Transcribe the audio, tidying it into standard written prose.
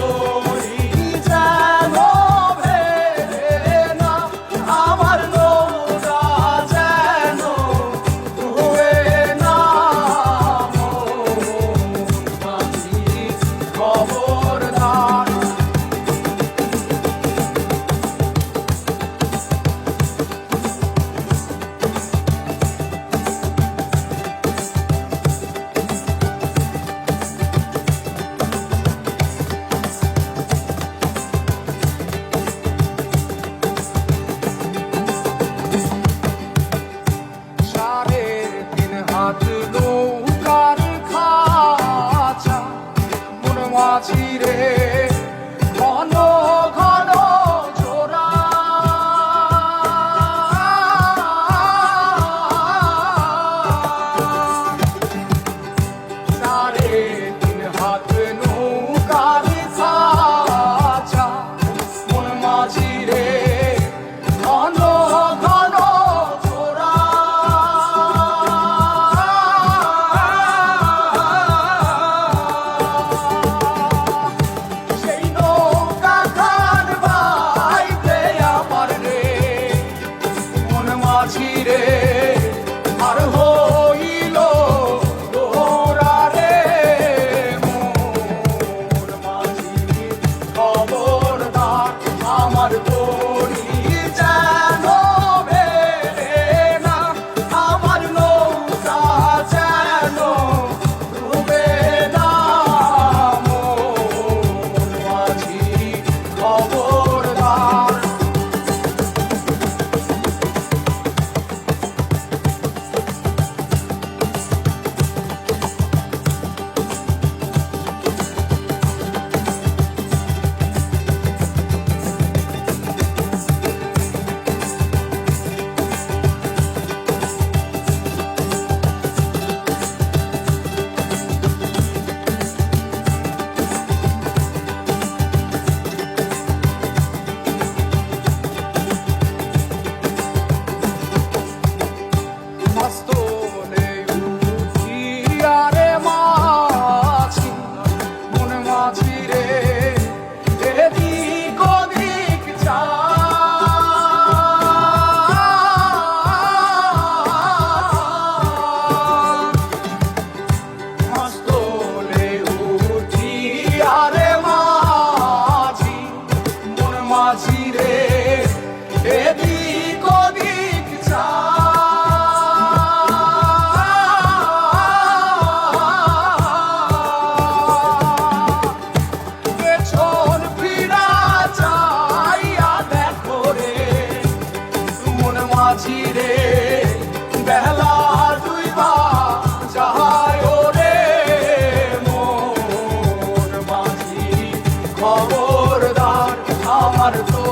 তরি যেন ভেড়ে না, আমার নৌকা যেন ডুবে না। মাঝি খবরদার। হাত নৌকার খাঁচা মন মাঝি রে ঘন ঘন জোড়া। সাড়ে তিন হাত নৌকার খাঁচা মন মাঝি রে ঘন ঘন জোড়া। মাঝিরে আর হইল তোরা রে মোর মাঝি খবরদার। আমার তরি যেন ভেড়ে না, আমার নৌকা যেন ডুবে না। মোর মাঝি খবরদার। মস্তলে উঠিয়া রে মাঝি মন মাঝি রে এদিক ওদিক মস্তলে উঠিয়া রে মাঝি মন মাঝি রে এদিক ওদিক মাঝিরে বেলা দুইবা যায় রে মোর মাঝি খবরদার। আমার তো